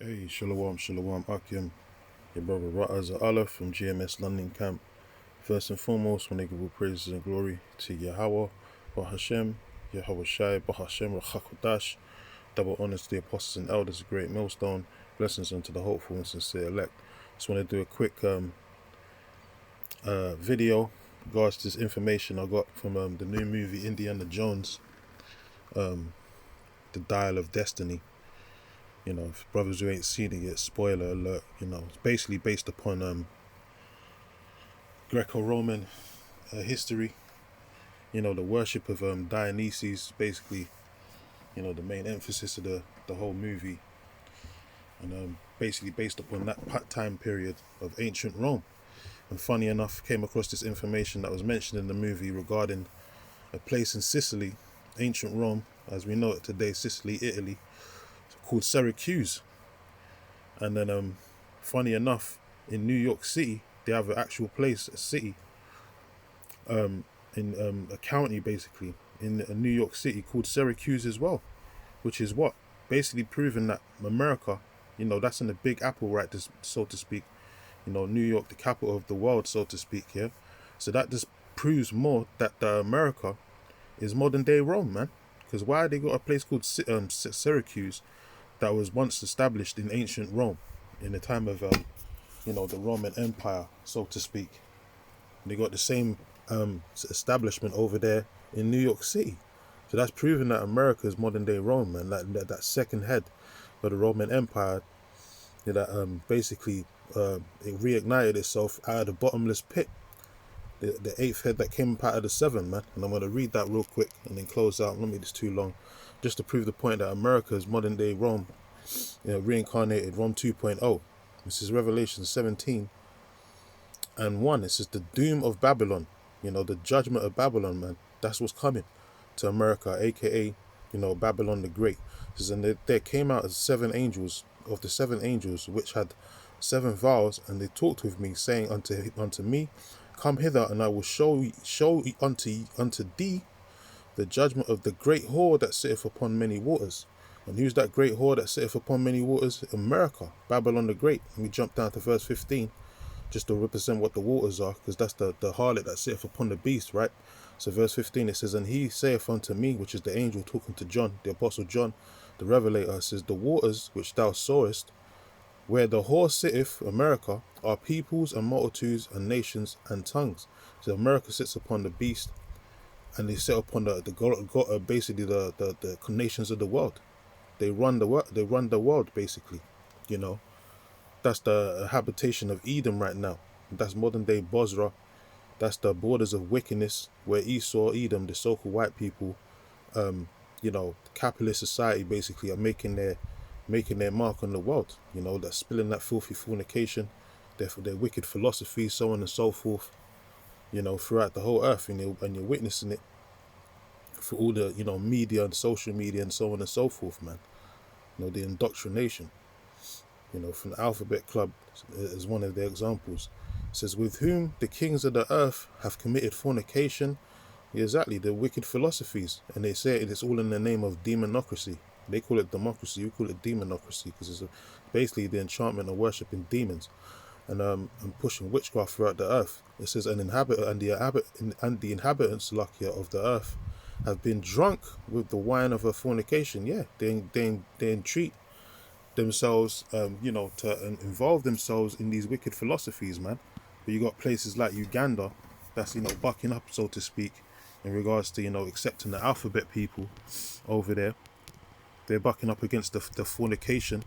Hey, Shalom, Akim, your brother Ra'az Allah from GMS London Camp. First and foremost, want to give all praises and glory to Yahweh, Bahashem, Yahweh Shai, Bahashem, Rachakodash. Double honors to the apostles and elders, a great millstone. Blessings unto the hopeful and sincere elect. Just want to do a quick video regards to this information I got from the new movie Indiana Jones, The Dial of Destiny. You know, if brothers who ain't seen it yet, spoiler alert. You know, it's basically based upon Greco-Roman history. You know, the worship of Dionysus, basically. You know, the main emphasis of the whole movie, and basically based upon that time period of ancient Rome. And funny enough, came across this information that was mentioned in the movie regarding a place in Sicily, ancient Rome, as we know it today, Sicily, Italy, called Syracuse. And then, funny enough, in New York City, they have an actual place, a city, in a county basically, in New York City called Syracuse as well, which is what? Basically proving that America, you know, that's in the Big Apple, right, so to speak. You know, New York, the capital of the world, so to speak, yeah? So that just proves more that America is modern day Rome, man. Because why they got a place called Syracuse that was once established in ancient Rome, in the time of, you know, the Roman Empire, so to speak. They got the same establishment over there in New York City. So that's proving that America is modern day Rome, man. That second head of the Roman Empire, that basically it reignited itself out of the bottomless pit. The eighth head that came up out of the seven, man. And I'm going to read that real quick and then close out. Not make this too long. Just to prove the point that America is modern day Rome, you know, reincarnated Rome 2.0. This is Revelation 17 and 1. It says the doom of Babylon, you know, the judgment of Babylon, man. That's what's coming to America, aka, you know, Babylon the Great. It says, and there came out seven angels, of the seven angels which had seven vials, and they talked with me, saying unto me, come hither, and I will show unto thee the judgment of the great whore that sitteth upon many waters. And who's that great whore that sitteth upon many waters? America, Babylon the Great. Let me jump down to verse 15, just to represent what the waters are, because that's the harlot that sitteth upon the beast, right? So verse 15, it says, and he saith unto me, which is the angel talking to John, the apostle John, the revelator, says, the waters which thou sawest, where the whore sitteth, America, are peoples and multitudes and nations and tongues. So America sits upon the beast, and they sit upon basically the nations of the world. They run the world. They run the world, basically. You know, that's the habitation of Edom right now. That's modern day Bosra. That's the borders of wickedness, where Esau, Edom, the so-called white people, you know, capitalist society, basically, are making their mark on the world. You know, they're spilling that filthy fornication, their wicked philosophy, so on and so forth. You know, throughout the whole earth, and you're witnessing it for all the, you know, media and social media and so on and so forth, man. You know, the indoctrination. You know, from the Alphabet Club is one of the examples. It says, with whom the kings of the earth have committed fornication. Exactly, the wicked philosophies. And they say it's all in the name of demonocracy. They call it democracy, we call it demonocracy, because it's basically the enchantment of worshipping demons and pushing witchcraft throughout the earth. It says, the inhabitants, Salahcya, of the earth have been drunk with the wine of her fornication. Yeah, they entreat themselves, you know, to involve themselves in these wicked philosophies, man. But you got places like Uganda that's, you know, bucking up, so to speak, in regards to, you know, accepting the alphabet people over there. They're bucking up against the fornication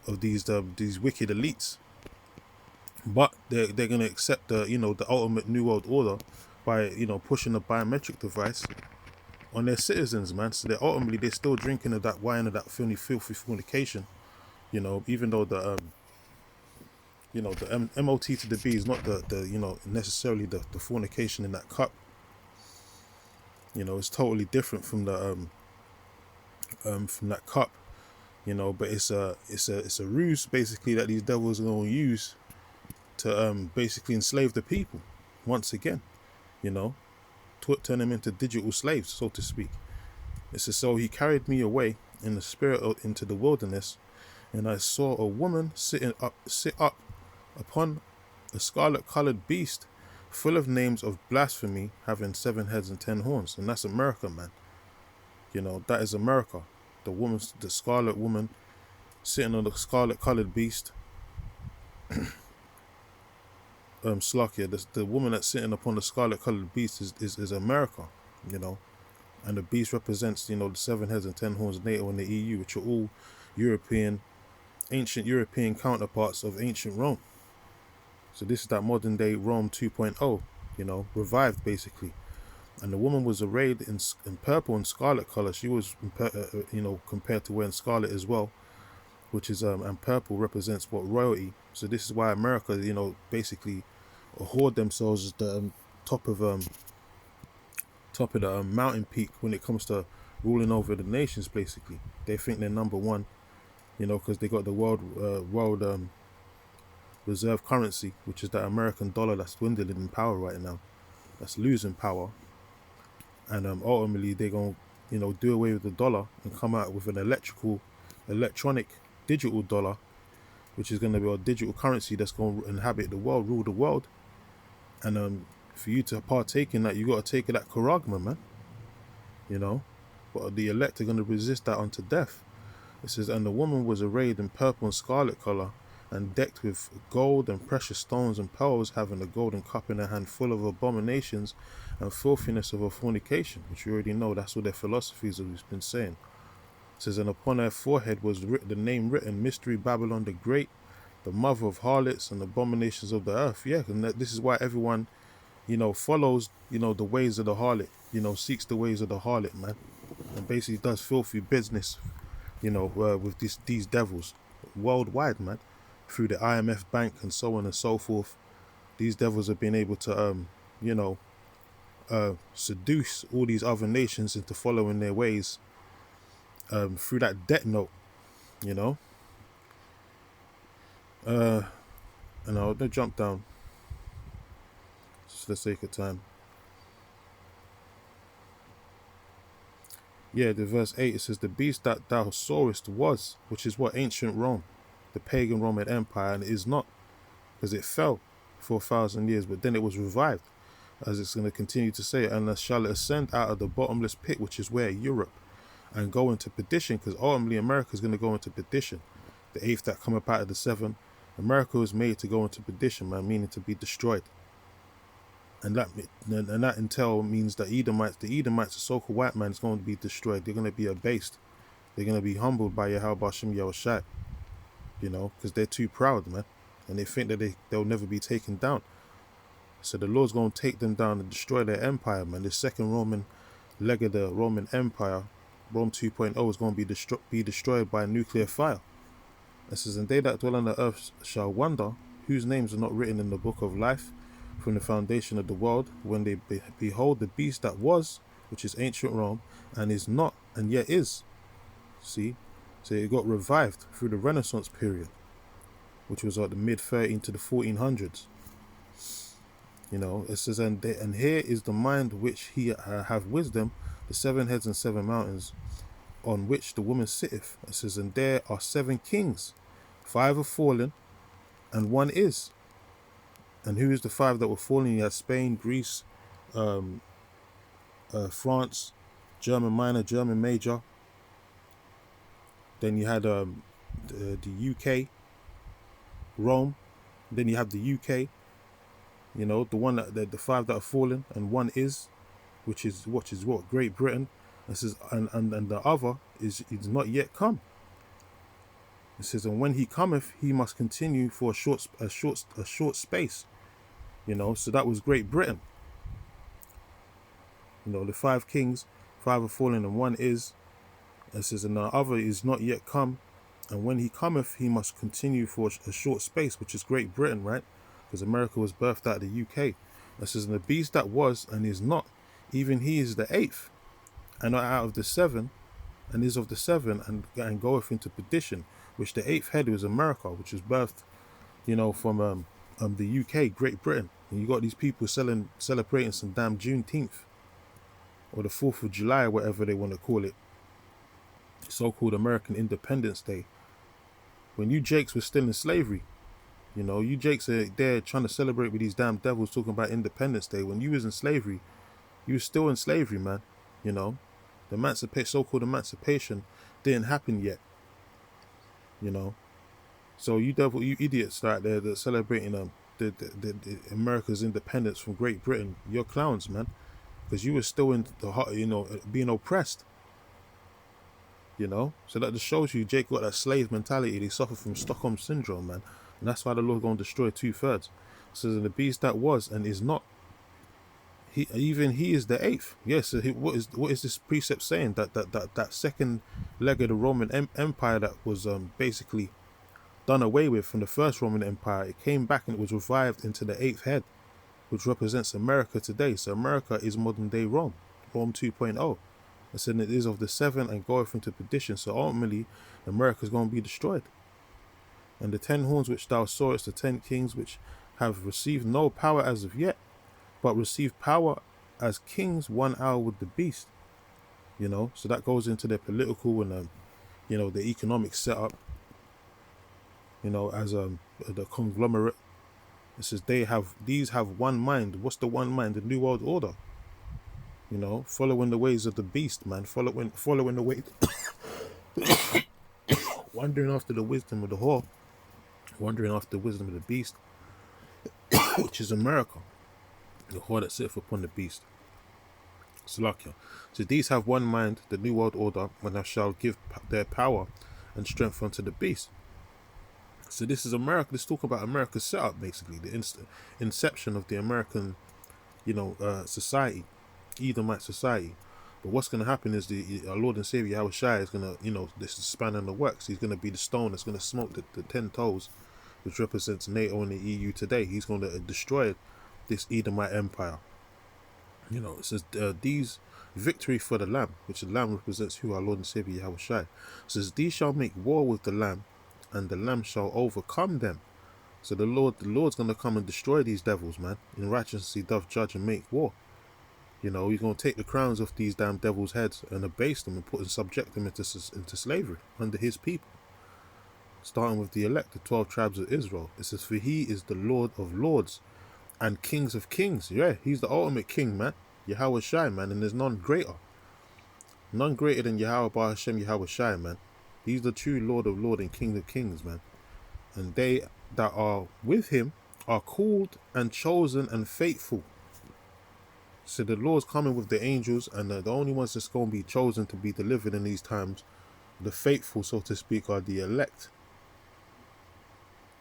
of these wicked elites. But they're going to accept the, you know, the ultimate new world order by, you know, pushing a biometric device on their citizens, man. So they're still drinking of that wine of that filthy fornication. You know, even though the you know, the MOT to the B is not the you know, necessarily the fornication in that cup. You know, it's totally different from the from that cup. You know, but it's a ruse, basically, that these devils are going to use to basically enslave the people once again. You know, turn them into digital slaves, so to speak. It says, so he carried me away in the spirit into the wilderness, And I saw a woman sit up upon a scarlet-colored beast, full of names of blasphemy, having 7 heads and 10 horns. And that's America, man. That is America. The scarlet woman sitting on the scarlet-colored beast. Salahcya, the woman that's sitting upon the scarlet-colored beast is America. And the beast represents, the 7 heads and 10 horns, NATO and the EU, which are all ancient European counterparts of ancient Rome. So this is that modern day Rome 2.0, revived basically. And the woman was arrayed in purple and scarlet color. She was, compared to wearing scarlet as well, which is and purple represents what, royalty. So this is why America, basically hoard themselves as the top of the mountain peak when it comes to ruling over the nations. Basically, they think they're number one, because they got the world reserve currency, which is that American dollar that's dwindling in power right now, that's losing power. And ultimately they're going to do away with the dollar and come out with an electronic digital dollar, which is going to be a digital currency that's going to inhabit the world, rule the world. And for you to partake in that, you got to take that charagma, man. But the elect are going to resist that unto death. It says, and the woman was arrayed in purple and scarlet color, and decked with gold and precious stones and pearls, having a golden cup in her hand, full of abominations and filthiness of her fornication, which you already know, that's what their philosophies have been saying. It says, and upon her forehead was the name written, Mystery Babylon the Great, the mother of harlots and abominations of the earth. Yeah, and this is why everyone, follows, the ways of the harlot, seeks the ways of the harlot, man, and basically does filthy business, with these devils worldwide, man, through the IMF bank and so on and so forth. These devils have been able to, seduce all these other nations into following their ways through that debt note, and I'll jump down just for the sake of time. Yeah, the verse 8, it says, the beast that thou sawest was, which is what, ancient Rome, the pagan Roman Empire, and it is not, because it fell for 1,000 years, but then it was revived, as it's going to continue to say, and shall it ascend out of the bottomless pit, which is where, Europe, and go into perdition, because ultimately America is going to go into perdition. The eighth that cometh out of the seven, America was made to go into perdition, man, meaning to be destroyed. And that entail means that the Edomites, the so-called white man, is going to be destroyed. They're going to be abased. They're going to be humbled by Yahweh Shem Yahushai, because they're too proud, man, and they think that they'll never be taken down. So the Lord's going to take them down and destroy their empire, man. The second Roman leg of the Roman Empire, Rome 2.0, is going to be destroyed by nuclear fire. It says, and they that dwell on the earth shall wonder, whose names are not written in the book of life from the foundation of the world, when they behold the beast that was, which is ancient Rome, and is not, and yet is. See? So it got revived through the Renaissance period, which was like the mid-13 to the 1400s. It says, and here is the mind which he have wisdom, the 7 heads and 7 mountains, on which the woman sitteth. It says, and there are 7 kings, 5 are fallen, and 1 is. And who is the 5 that were fallen? You had Spain, Greece, France, German Minor, German Major. Then you had the UK, Rome. Then you have the UK. The one the 5 that are fallen, and 1 is, which is what, Great Britain. It says, and the other is not yet come. It says, and when he cometh, he must continue for a short space. So that was Great Britain. The 5 kings, 5 are fallen, and 1 is. It says, and the other is not yet come, and when he cometh, he must continue for a short space, which is Great Britain, right? Because America was birthed out of the UK. It says, and the beast that was and is not, even he is the 8th, and not out of the 7, and is of the 7, and goeth into perdition, which the 8th head was America, which was birthed, from the UK, Great Britain. And you got these people celebrating some damn Juneteenth, or the 4th of July, or whatever they want to call it, so-called American Independence Day. When you Jakes were still in slavery, you Jakes are there trying to celebrate with these damn devils talking about Independence Day. When you was in slavery, you was still in slavery, man. You know, the so-called emancipation didn't happen yet. So you idiots out there that celebrating the America's independence from Great Britain, you're clowns, man, because you were still in being oppressed. So that just shows you Jake got that slave mentality. They suffer from Stockholm syndrome, man, and that's why the Lord's going to destroy 2/3. So the beast that was and is not, he is the eighth. Yes. So what is this precept saying? That second leg of the Roman Empire that was basically done away with from the first Roman Empire, it came back and it was revived into the eighth head, which represents America today. So America is modern day Rome 2.0. And said it is of the seven and goeth into perdition. So ultimately, America is going to be destroyed. And the 10 horns which thou sawest, the 10 kings which have received no power as of yet, but receive power as kings 1 hour with the beast. So that goes into their political and the economic setup. As the conglomerate. It says these have one mind. What's the one mind? The New World Order. Following the ways of the beast, man. Following the ways, wandering after the wisdom of the whore, wandering after the wisdom of the beast, which is America, the whore that sitteth upon the beast. Salahcya. So these have one mind, the New World Order, when thou shalt give their power and strength unto the beast. So this is America. Let's talk about America's setup, basically, the inception of the American, society, Edomite society. But what's going to happen is our Lord and Savior Yahushua is going to, this is spanning the works. He's going to be the stone that's going to smoke the 10 toes, which represents NATO and the EU today. He's going to destroy this Edomite empire. It says these victory for the Lamb, which the Lamb represents who our Lord and Savior Yahushua. It says these shall make war with the Lamb, and the Lamb shall overcome them. So the Lord's going to come and destroy these devils, man. In righteousness he doth judge and make war. He's going to take the crowns off these damn devils' heads and abase them and subject them into slavery under his people. Starting with the elect, the 12 tribes of Israel. It says, for he is the Lord of lords and kings of kings. Yeah, he's the ultimate king, man. Yahweh Shai, man, and there's none greater. None greater than Yahweh Bar Hashem Yahweh Shai, man. He's the true Lord of lords and King of kings, man. And they that are with him are called and chosen and faithful. So the Lord's coming with the angels, and the only ones that's going to be chosen to be delivered in these times, the faithful, so to speak, are the elect.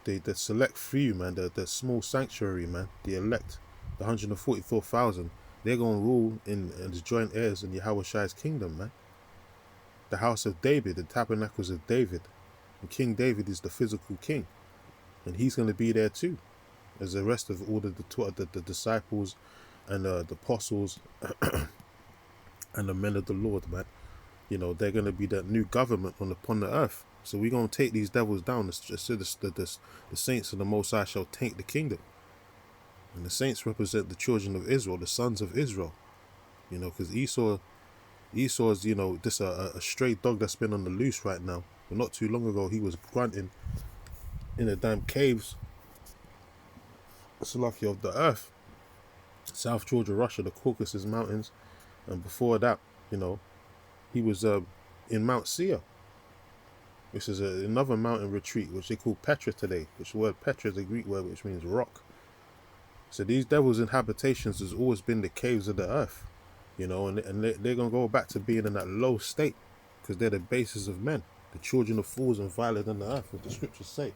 The select few, man, the small sanctuary, man, the elect, the 144,000, they're going to rule as joint heirs in Yahweh Shai's kingdom, man. The house of David, the tabernacles of David. And King David is the physical king. And he's going to be there too, as the rest of all the disciples and the apostles and the men of the Lord, man. They're going to be that new government upon the earth. So we're going to take these devils down. The saints of the Most High shall take the kingdom. And the saints represent the children of Israel, the sons of Israel. Because Esau is, just a stray dog that's been on the loose right now. But not too long ago, he was grunting in the damn caves, Salahcya, of the earth. South Georgia, Russia, the Caucasus Mountains. And before that, he was in Mount Seir, which is another mountain retreat, which they call Petra today. Which the word Petra is a Greek word which means rock. So these devils' inhabitations has always been the caves of the earth. And they're going to go back to being in that low state, because they're the basis of men, the children of fools and violent on the earth, what the scriptures say.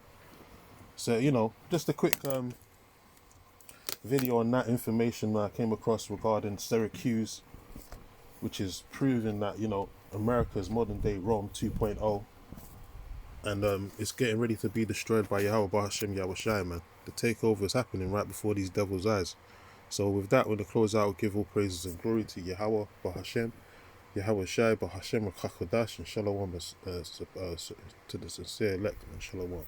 So, just a quick video on that information that I came across regarding Syracuse, which is proving that, America is modern day Rome 2.0. And it's getting ready to be destroyed by Yahweh Bar Hashem Yahweh Shai, man. The takeover is happening right before these devils' eyes. So with that, when I close out, give all praises and glory to Yahweh Bar Hashem, Yahweh Shai Bar Hashem Chakodash, and Shalom to the sincere elect, and Shalom.